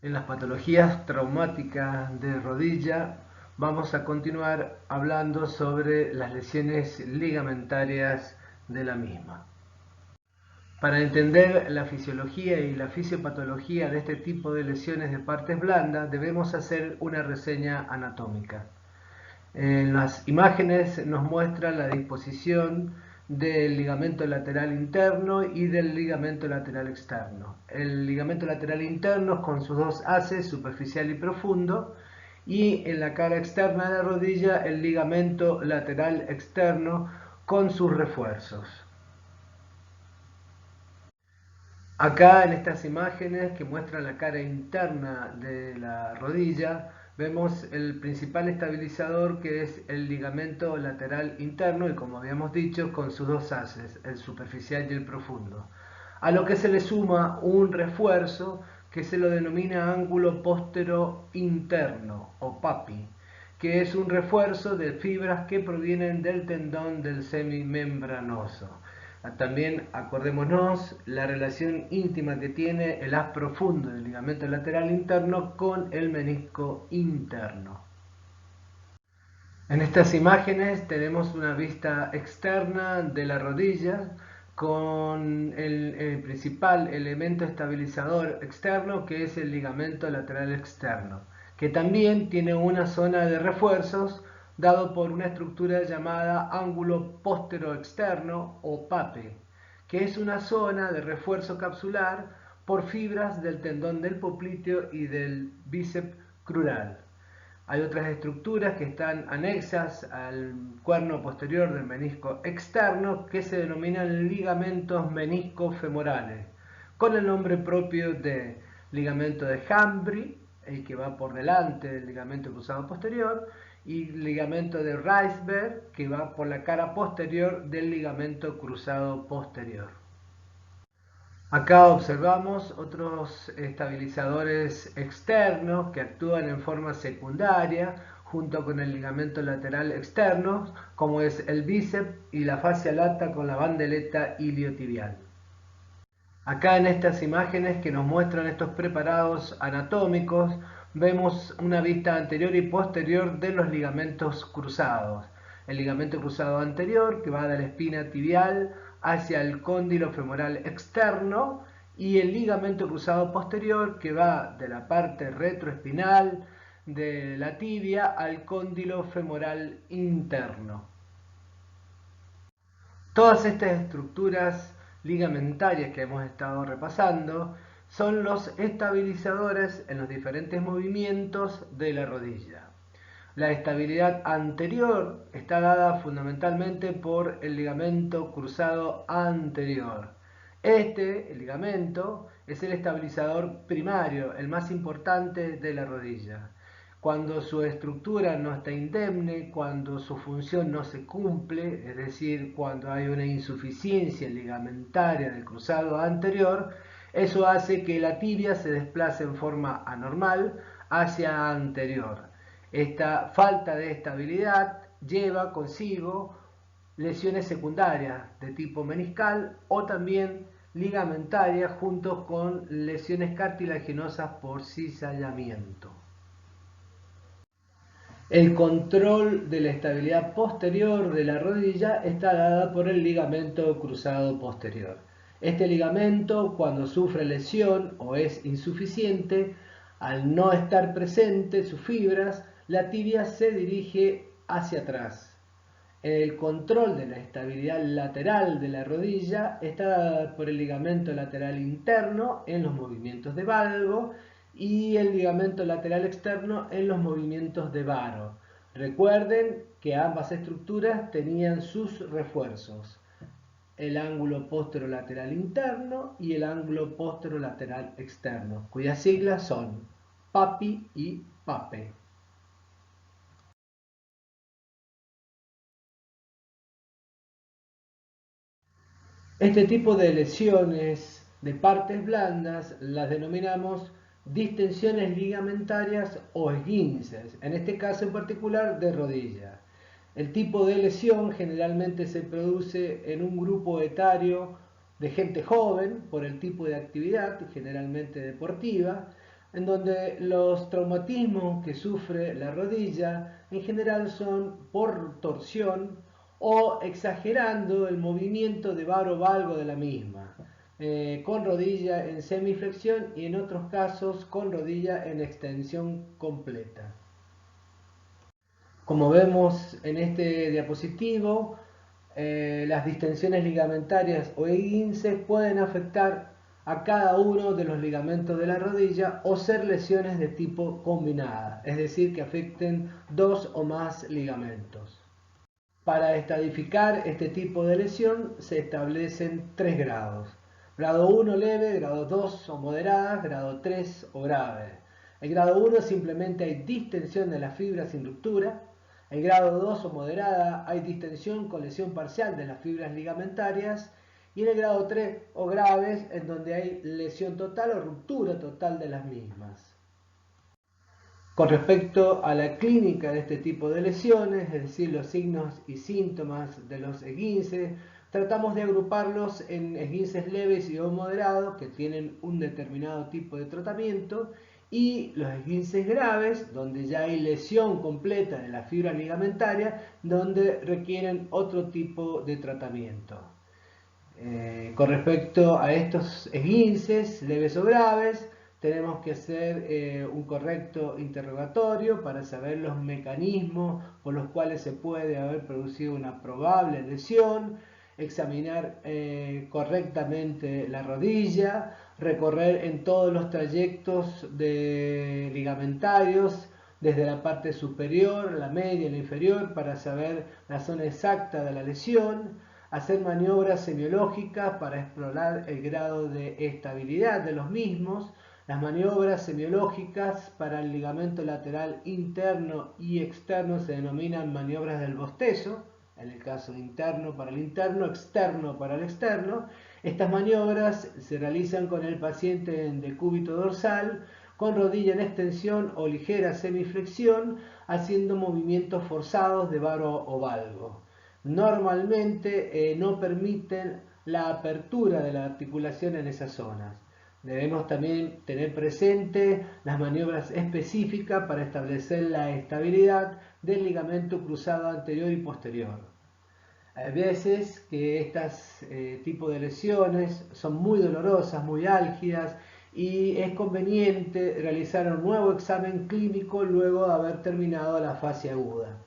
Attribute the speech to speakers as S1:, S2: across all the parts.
S1: En las patologías traumáticas de rodilla vamos a continuar hablando sobre las lesiones ligamentarias de la misma. Para entender la fisiología y la fisiopatología de este tipo de lesiones de partes blandas debemos hacer una reseña anatómica. En las imágenes nos muestra la disposición del ligamento lateral interno y del ligamento lateral externo. El ligamento lateral interno con sus dos haces, superficial y profundo, y en la cara externa de la rodilla el ligamento lateral externo con sus refuerzos. Acá en estas imágenes que muestran la cara interna de la rodilla, vemos el principal estabilizador, que es el ligamento lateral interno, y como habíamos dicho, con sus dos haces, el superficial y el profundo. A lo que se le suma un refuerzo que se lo denomina ángulo póstero interno o PAPI, que es un refuerzo de fibras que provienen del tendón del semimembranoso. También acordémonos la relación íntima que tiene el haz profundo del ligamento lateral interno con el menisco interno. En estas imágenes tenemos una vista externa de la rodilla con el principal elemento estabilizador externo, que es el ligamento lateral externo, que también tiene una zona de refuerzos dado por una estructura llamada ángulo póstero externo o PAPE, que es una zona de refuerzo capsular por fibras del tendón del popliteo y del bíceps crural. Hay otras estructuras que están anexas al cuerno posterior del menisco externo que se denominan ligamentos meniscofemorales, con el nombre propio de ligamento de Hambre, el que va por delante del ligamento cruzado posterior, y ligamento de Reisberg, que va por la cara posterior del ligamento cruzado posterior. Acá observamos otros estabilizadores externos que actúan en forma secundaria junto con el ligamento lateral externo, como es el bíceps y la fascia lata con la bandeleta iliotibial. Acá en estas imágenes que nos muestran estos preparados anatómicos, vemos una vista anterior y posterior de los ligamentos cruzados. El ligamento cruzado anterior, que va de la espina tibial hacia el cóndilo femoral externo, y el ligamento cruzado posterior, que va de la parte retroespinal de la tibia al cóndilo femoral interno. Todas estas estructuras ligamentarias que hemos estado repasando son los estabilizadores en los diferentes movimientos de la rodilla. La estabilidad anterior está dada fundamentalmente por el ligamento cruzado anterior. El ligamento, es el estabilizador primario, el más importante de la rodilla. Cuando su estructura no está indemne, cuando su función no se cumple, es decir, cuando hay una insuficiencia ligamentaria del cruzado anterior, eso hace que la tibia se desplace en forma anormal hacia anterior. Esta falta de estabilidad lleva consigo lesiones secundarias de tipo meniscal o también ligamentarias junto con lesiones cartilaginosas por cizallamiento. El control de la estabilidad posterior de la rodilla está dada por el ligamento cruzado posterior. Este ligamento, cuando sufre lesión o es insuficiente, al no estar presente sus fibras, la tibia se dirige hacia atrás. El control de la estabilidad lateral de la rodilla está dada por el ligamento lateral interno en los movimientos de valgo y el ligamento lateral externo en los movimientos de varo. Recuerden que ambas estructuras tenían sus refuerzos, el ángulo posterolateral interno y el ángulo posterolateral externo, cuyas siglas son PAPI y PAPE. Este tipo de lesiones de partes blandas las denominamos distensiones ligamentarias o esguinces, en este caso en particular de rodilla. El tipo de lesión generalmente se produce en un grupo etario de gente joven por el tipo de actividad, generalmente deportiva, en donde los traumatismos que sufre la rodilla en general son por torsión o exagerando el movimiento de varo-valgo de la misma, con rodilla en semiflexión y en otros casos con rodilla en extensión completa. Como vemos en este diapositivo, las distensiones ligamentarias o esguinces pueden afectar a cada uno de los ligamentos de la rodilla o ser lesiones de tipo combinada, es decir, que afecten dos o más ligamentos. Para estadificar este tipo de lesión se establecen tres grados. Grado 1 leve, grado 2 o moderada, grado 3 o grave. El grado 1 simplemente hay distensión de las fibras sin ruptura. El grado 2 o moderada hay distensión con lesión parcial de las fibras ligamentarias. Y en el grado 3 o graves en donde hay lesión total o ruptura total de las mismas. Con respecto a la clínica de este tipo de lesiones, es decir, los signos y síntomas de los esguinces, tratamos de agruparlos en esguinces leves y o moderados que tienen un determinado tipo de tratamiento y los esguinces graves, donde ya hay lesión completa de la fibra ligamentaria, donde requieren otro tipo de tratamiento. Con respecto a estos esguinces leves o graves, tenemos que hacer un correcto interrogatorio para saber los mecanismos por los cuales se puede haber producido una probable lesión, examinar correctamente la rodilla, recorrer en todos los trayectos ligamentarios, desde la parte superior, la media y la inferior, para saber la zona exacta de la lesión, hacer maniobras semiológicas para explorar el grado de estabilidad de los mismos. Las maniobras semiológicas para el ligamento lateral interno y externo se denominan maniobras del bostezo, en el caso interno para el interno, externo para el externo. Estas maniobras se realizan con el paciente en decúbito dorsal, con rodilla en extensión o ligera semiflexión, haciendo movimientos forzados de varo o valgo. Normalmente no permiten la apertura de la articulación en esas zonas. Debemos también tener presente las maniobras específicas para establecer la estabilidad del ligamento cruzado anterior y posterior. Hay veces que estos tipos de lesiones son muy dolorosas, muy álgidas, y es conveniente realizar un nuevo examen clínico luego de haber terminado la fase aguda.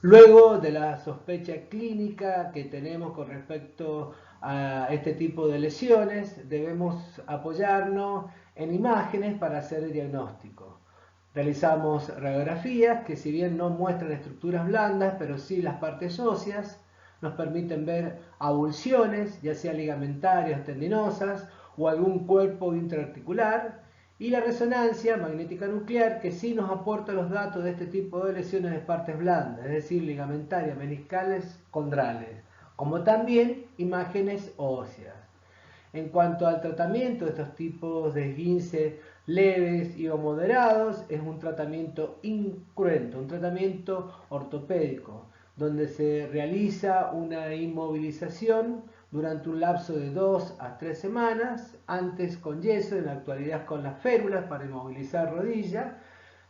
S1: Luego de la sospecha clínica que tenemos con respecto a este tipo de lesiones, debemos apoyarnos en imágenes para hacer el diagnóstico. Realizamos radiografías que, si bien no muestran estructuras blandas, pero sí las partes óseas, nos permiten ver avulsiones, ya sean ligamentarias, tendinosas o algún cuerpo intraarticular, y la resonancia magnética nuclear, que sí nos aporta los datos de este tipo de lesiones de partes blandas, es decir, ligamentarias, meniscales, condrales, como también imágenes óseas. En cuanto al tratamiento de estos tipos de esguinces leves y o moderados, es un tratamiento incruento, un tratamiento ortopédico, donde se realiza una inmovilización durante un lapso de 2 a 3 semanas, antes con yeso, en la actualidad con las férulas para inmovilizar rodilla,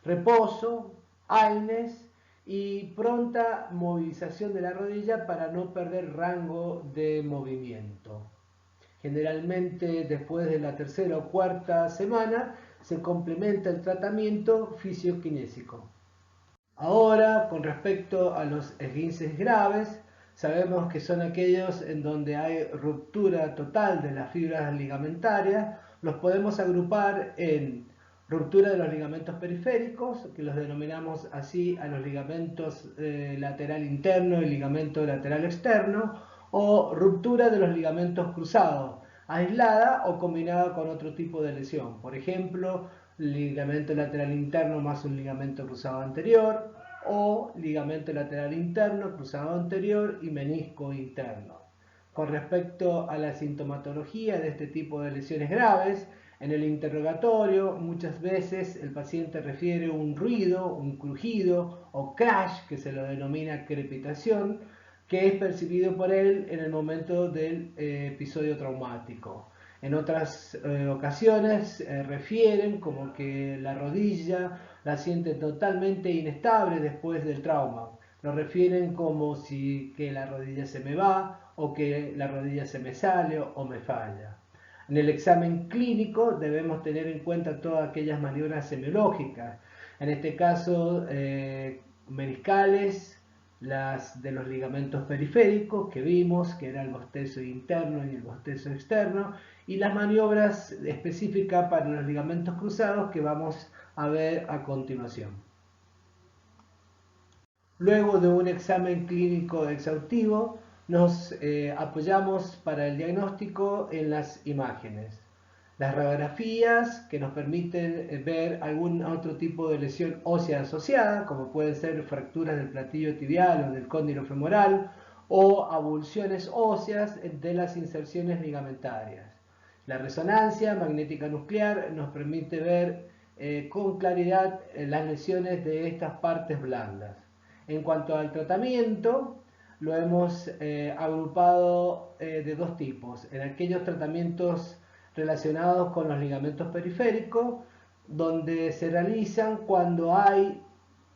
S1: reposo, AINES y pronta movilización de la rodilla para no perder rango de movimiento. Generalmente después de la tercera o cuarta semana se complementa el tratamiento fisioquinésico. Ahora, con respecto a los esguinces graves, sabemos que son aquellos en donde hay ruptura total de las fibras ligamentarias. Los podemos agrupar en ruptura de los ligamentos periféricos, que los denominamos así a los ligamentos lateral interno y ligamento lateral externo, o ruptura de los ligamentos cruzados, aislada o combinada con otro tipo de lesión. Por ejemplo, ligamento lateral interno más un ligamento cruzado anterior, o ligamento lateral interno, cruzado anterior y menisco interno. Con respecto a la sintomatología de este tipo de lesiones graves, en el interrogatorio muchas veces el paciente refiere un ruido, un crujido o crash, que se lo denomina crepitación, que es percibido por él en el momento del episodio traumático. En otras ocasiones refieren como que la rodilla la sienten totalmente inestable después del trauma. Lo refieren como si que la rodilla se me va o que la rodilla se me sale o me falla. En el examen clínico debemos tener en cuenta todas aquellas maniobras semiológicas. En este caso, meniscales, las de los ligamentos periféricos que vimos, que era el bostezo interno y el bostezo externo, y las maniobras específicas para los ligamentos cruzados que vamos a ver a continuación. Luego de un examen clínico exhaustivo, nos apoyamos para el diagnóstico en las imágenes. Las radiografías que nos permiten ver algún otro tipo de lesión ósea asociada, como pueden ser fracturas del platillo tibial o del cóndilo femoral, o avulsiones óseas de las inserciones ligamentarias. La resonancia magnética nuclear nos permite ver con claridad las lesiones de estas partes blandas. En cuanto al tratamiento, lo hemos agrupado de dos tipos. En aquellos tratamientos relacionados con los ligamentos periféricos, donde se realizan cuando hay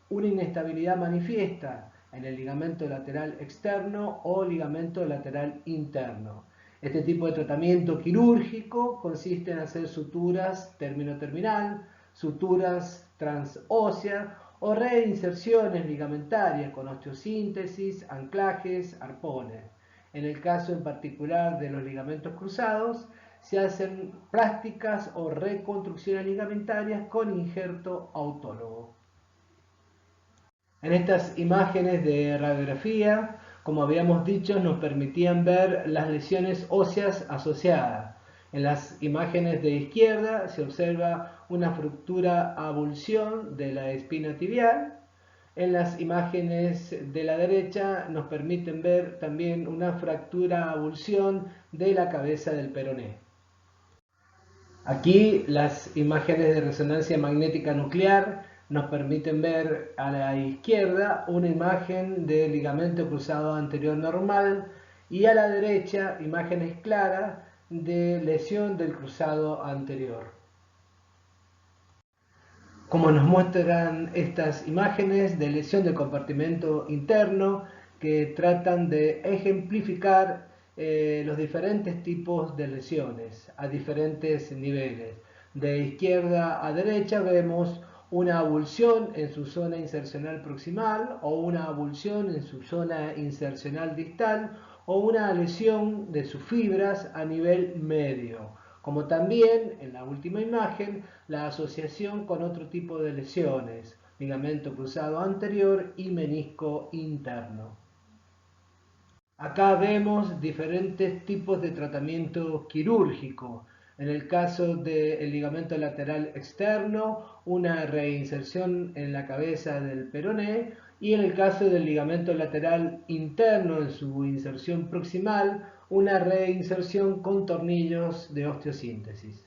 S1: una inestabilidad manifiesta en el ligamento lateral externo o ligamento lateral interno. Este tipo de tratamiento quirúrgico consiste en hacer suturas término-terminal, suturas transóseas o reinserciones ligamentarias con osteosíntesis, anclajes, arpones. En el caso en particular de los ligamentos cruzados, se hacen plásticas o reconstrucciones ligamentarias con injerto autólogo. En estas imágenes de radiografía, como habíamos dicho, nos permitían ver las lesiones óseas asociadas. En las imágenes de izquierda se observa una fractura avulsión de la espina tibial. En las imágenes de la derecha nos permiten ver también una fractura avulsión de la cabeza del peroné. Aquí las imágenes de resonancia magnética nuclear nos permiten ver a la izquierda una imagen de ligamento cruzado anterior normal y a la derecha imágenes claras de lesión del cruzado anterior. Como nos muestran estas imágenes de lesión del compartimento interno que tratan de ejemplificar los diferentes tipos de lesiones a diferentes niveles. De izquierda a derecha vemos una avulsión en su zona insercional proximal o una avulsión en su zona insercional distal o una lesión de sus fibras a nivel medio, como también en la última imagen la asociación con otro tipo de lesiones, ligamento cruzado anterior y menisco interno. Acá vemos diferentes tipos de tratamiento quirúrgico. En el caso del ligamento lateral externo, una reinserción en la cabeza del peroné, y en el caso del ligamento lateral interno en su inserción proximal, una reinserción con tornillos de osteosíntesis.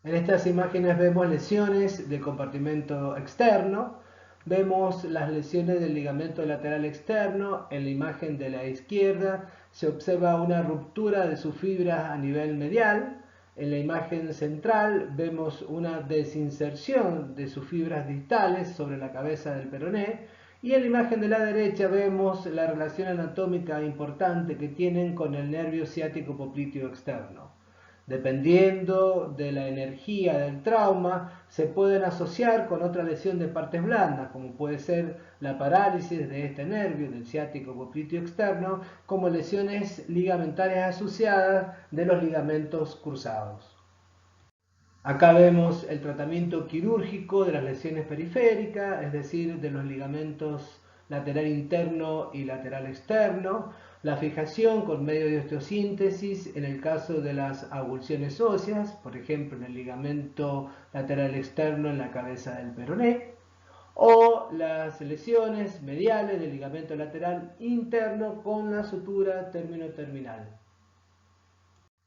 S1: En estas imágenes vemos lesiones del compartimento externo, vemos las lesiones del ligamento lateral externo. En la imagen de la izquierda se observa una ruptura de sus fibras a nivel medial. En la imagen central vemos una desinserción de sus fibras distales sobre la cabeza del peroné. Y en la imagen de la derecha vemos la relación anatómica importante que tienen con el nervio ciático popliteo externo. Dependiendo de la energía del trauma, se pueden asociar con otra lesión de partes blandas, como puede ser la parálisis de este nervio, del ciático popliteo externo, como lesiones ligamentarias asociadas de los ligamentos cruzados. Acá vemos el tratamiento quirúrgico de las lesiones periféricas, es decir, de los ligamentos lateral interno y lateral externo, la fijación con medio de osteosíntesis en el caso de las avulsiones óseas, por ejemplo en el ligamento lateral externo en la cabeza del peroné, o las lesiones mediales del ligamento lateral interno con la sutura término-terminal.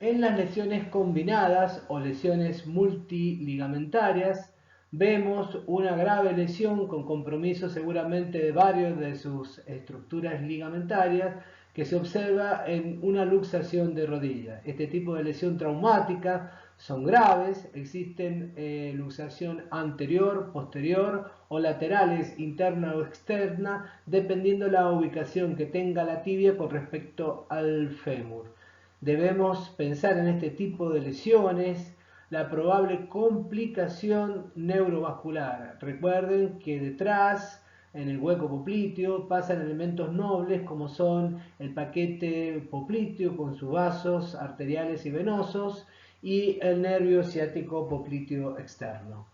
S1: En las lesiones combinadas o lesiones multiligamentarias vemos una grave lesión con compromiso seguramente de varios de sus estructuras ligamentarias que se observa en una luxación de rodilla. Este tipo de lesión traumática son graves, existen luxación anterior, posterior o laterales, interna o externa, dependiendo la ubicación que tenga la tibia con respecto al fémur. Debemos pensar en este tipo de lesiones, la probable complicación neurovascular. Recuerden que detrás, en el hueco popliteo, pasan elementos nobles como son el paquete popliteo con sus vasos arteriales y venosos y el nervio ciático popliteo externo.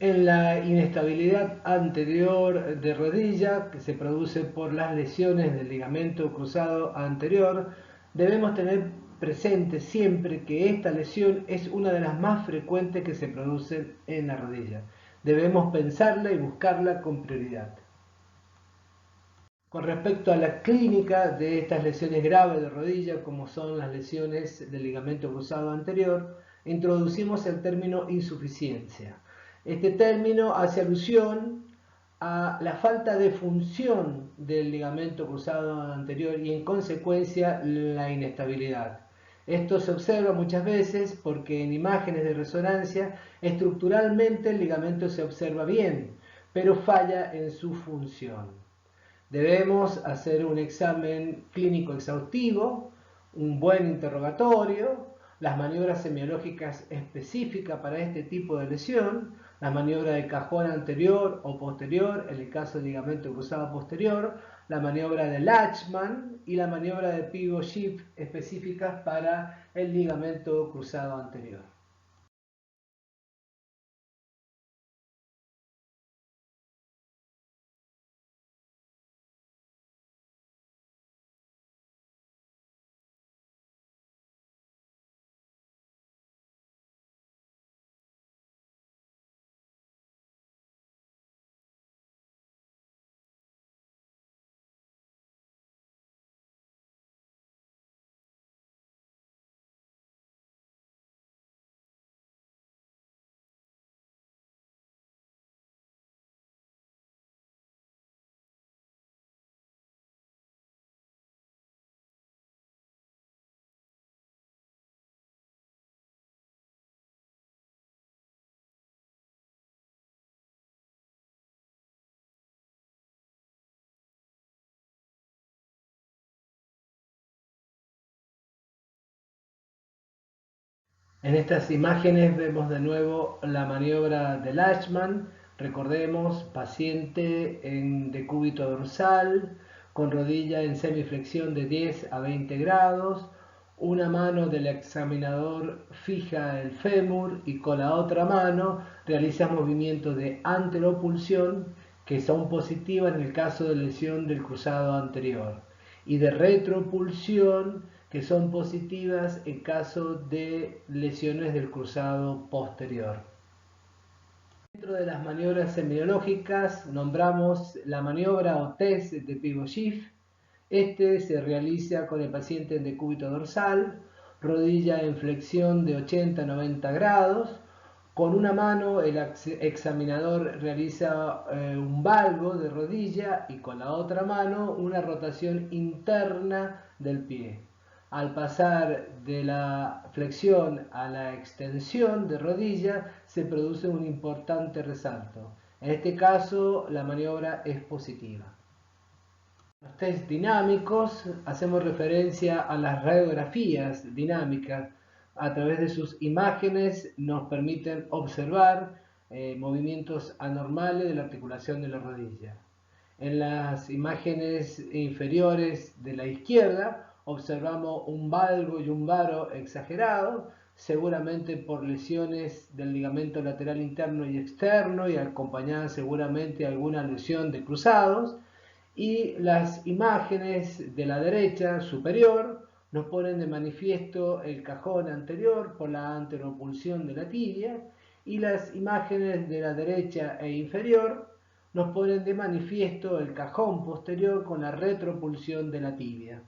S1: En la inestabilidad anterior de rodilla, que se produce por las lesiones del ligamento cruzado anterior, debemos tener presente siempre que esta lesión es una de las más frecuentes que se producen en la rodilla. Debemos pensarla y buscarla con prioridad. Con respecto a la clínica de estas lesiones graves de rodilla, como son las lesiones del ligamento cruzado anterior, introducimos el término insuficiencia. Este término hace alusión a la falta de función del ligamento cruzado anterior y en consecuencia la inestabilidad. Esto se observa muchas veces porque en imágenes de resonancia estructuralmente el ligamento se observa bien, pero falla en su función. Debemos hacer un examen clínico exhaustivo, un buen interrogatorio, las maniobras semiológicas específicas para este tipo de lesión, la maniobra de cajón anterior o posterior, en el caso de ligamento cruzado posterior, la maniobra de Latchman y la maniobra de pivot shift específicas para el ligamento cruzado anterior. En estas imágenes vemos de nuevo la maniobra de Latchman. Recordemos, paciente en decúbito dorsal, con rodilla en semiflexión de 10 a 20 grados, una mano del examinador fija el fémur y con la otra mano realiza movimientos de anteropulsión que son positivas en el caso de lesión del cruzado anterior y de retropulsión que son positivas en caso de lesiones del cruzado posterior. Dentro de las maniobras semiológicas nombramos la maniobra o test de pivot shift. Este se realiza con el paciente en decúbito dorsal, rodilla en flexión de 80 a 90 grados. Con una mano el examinador realiza un valgo de rodilla y con la otra mano una rotación interna del pie. Al pasar de la flexión a la extensión de rodilla se produce un importante resalto. En este caso la maniobra es positiva. Los test dinámicos hacemos referencia a las radiografías dinámicas. A través de sus imágenes nos permiten observar movimientos anormales de la articulación de la rodilla. En las imágenes inferiores de la izquierda observamos un valgo y un varo exagerado, seguramente por lesiones del ligamento lateral interno y externo y acompañada seguramente alguna lesión de cruzados. Y las imágenes de la derecha superior nos ponen de manifiesto el cajón anterior por la anteropulsión de la tibia y las imágenes de la derecha e inferior nos ponen de manifiesto el cajón posterior con la retropulsión de la tibia.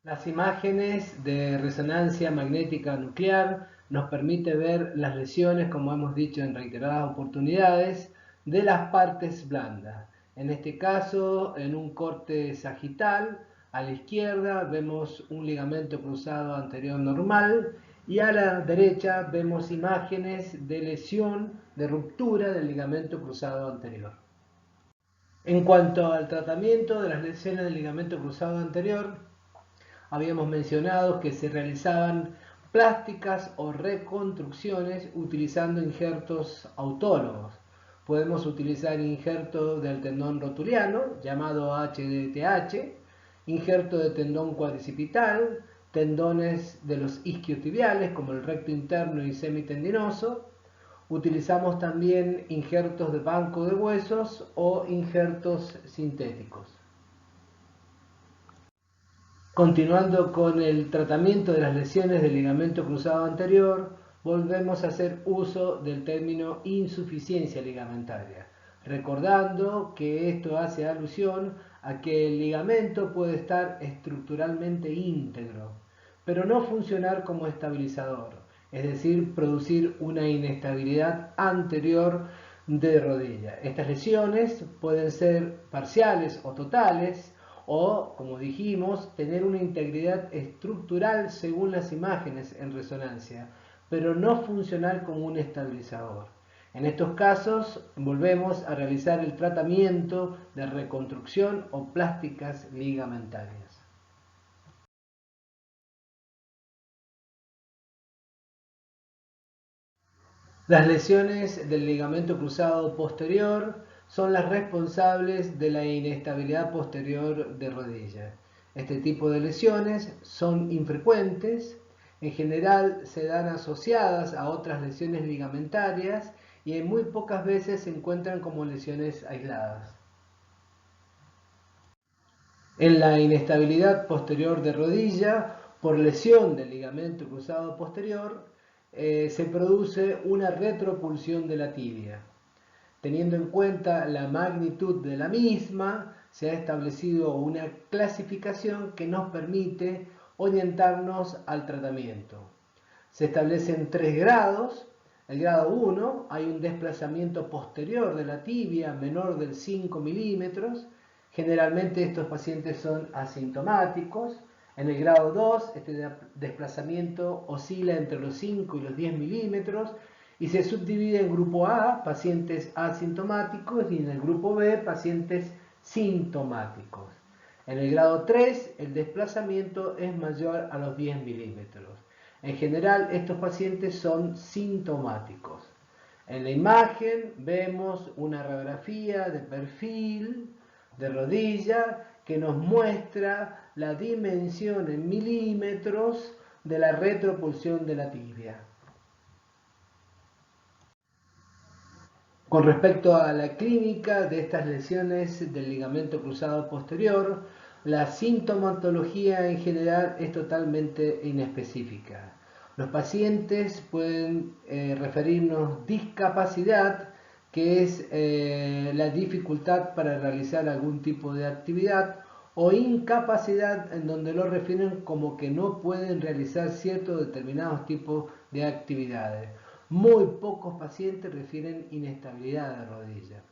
S1: Las imágenes de resonancia magnética nuclear nos permite ver las lesiones, como hemos dicho en reiteradas oportunidades, de las partes blandas. En este caso, en un corte sagital, a la izquierda vemos un ligamento cruzado anterior normal y a la derecha vemos imágenes de lesión, de ruptura del ligamento cruzado anterior. En cuanto al tratamiento de las lesiones del ligamento cruzado anterior, habíamos mencionado que se realizaban plásticas o reconstrucciones utilizando injertos autólogos. Podemos utilizar injerto del tendón rotuliano, llamado HDTH, injerto de tendón cuadricipital, tendones de los isquiotibiales como el recto interno y semitendinoso. Utilizamos también injertos de banco de huesos o injertos sintéticos. Continuando con el tratamiento de las lesiones del ligamento cruzado anterior, volvemos a hacer uso del término insuficiencia ligamentaria, recordando que esto hace alusión a que el ligamento puede estar estructuralmente íntegro, pero no funcionar como estabilizador, es decir, producir una inestabilidad anterior de rodilla. Estas lesiones pueden ser parciales o totales, o, como dijimos, tener una integridad estructural según las imágenes en resonancia, pero no funcionar como un estabilizador. En estos casos, volvemos a realizar el tratamiento de reconstrucción o plásticas ligamentarias. Las lesiones del ligamento cruzado posterior son las responsables de la inestabilidad posterior de rodilla. Este tipo de lesiones son infrecuentes, en general se dan asociadas a otras lesiones ligamentarias y en muy pocas veces se encuentran como lesiones aisladas. En la inestabilidad posterior de rodilla, por lesión del ligamento cruzado posterior, se produce una retropulsión de la tibia. Teniendo en cuenta la magnitud de la misma, se ha establecido una clasificación que nos permite orientarnos al tratamiento. Se establecen 3 grados. El grado 1, hay un desplazamiento posterior de la tibia menor del 5 milímetros. Generalmente estos pacientes son asintomáticos. En el grado 2, este desplazamiento oscila entre los 5 y los 10 milímetros y se subdivide en grupo A, pacientes asintomáticos, y en el grupo B, pacientes sintomáticos. En el grado 3, el desplazamiento es mayor a los 10 milímetros. En general, estos pacientes son sintomáticos. En la imagen vemos una radiografía de perfil de rodilla que nos muestra la dimensión en milímetros de la retropulsión de la tibia. Con respecto a la clínica de estas lesiones del ligamento cruzado posterior, la sintomatología en general es totalmente inespecífica. Los pacientes pueden referirnos discapacidad, que es la dificultad para realizar algún tipo de actividad, o incapacidad, en donde lo refieren como que no pueden realizar ciertos determinados tipos de actividades. Muy pocos pacientes refieren inestabilidad de rodilla.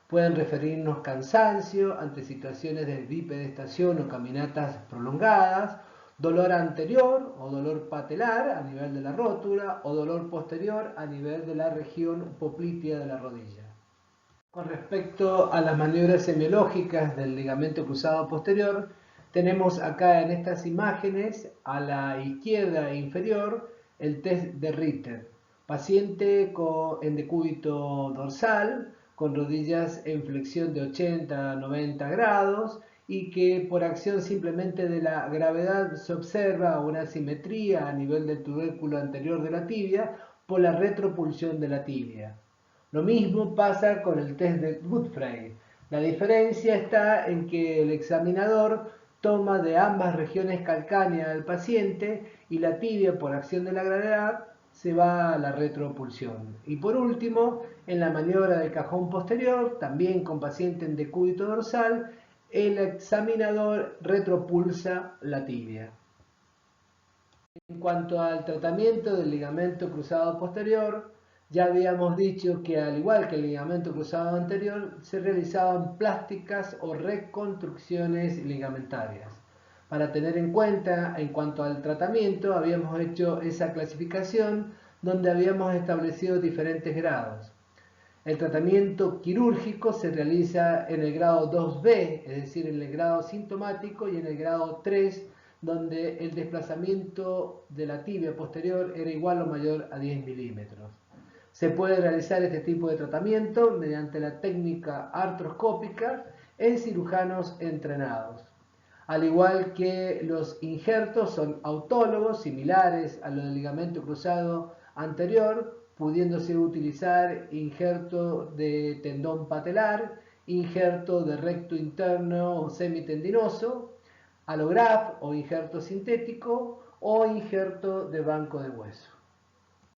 S1: Pueden referirnos cansancio ante situaciones de bipedestación o caminatas prolongadas, dolor anterior o dolor patelar a nivel de la rótula o dolor posterior a nivel de la región poplitea de la rodilla. Con respecto a las maniobras semiológicas del ligamento cruzado posterior, tenemos acá en estas imágenes a la izquierda inferior el test de Ritter. Paciente en decúbito dorsal, con rodillas en flexión de 80 a 90 grados y que por acción simplemente de la gravedad se observa una simetría a nivel del tubérculo anterior de la tibia por la retropulsión de la tibia. Lo mismo pasa con el test de Godfrey. La diferencia está en que el examinador toma de ambas regiones calcáneas del paciente y la tibia, por acción de la gravedad, se va a la retropulsión. Y por último, en la maniobra del cajón posterior, también con paciente en decúbito dorsal, el examinador retropulsa la tibia. En cuanto al tratamiento del ligamento cruzado posterior, ya habíamos dicho que al igual que el ligamento cruzado anterior, se realizaban plásticas o reconstrucciones ligamentarias. Para tener en cuenta, en cuanto al tratamiento, habíamos hecho esa clasificación donde habíamos establecido diferentes grados. El tratamiento quirúrgico se realiza en el grado 2B, es decir, en el grado sintomático, y en el grado 3, donde el desplazamiento de la tibia posterior era igual o mayor a 10 milímetros. Se puede realizar este tipo de tratamiento mediante la técnica artroscópica en cirujanos entrenados. Al igual que los injertos son autólogos, similares a los del ligamento cruzado anterior, pudiéndose utilizar injerto de tendón patelar, injerto de recto interno o semitendinoso, allograft o injerto sintético o injerto de banco de hueso.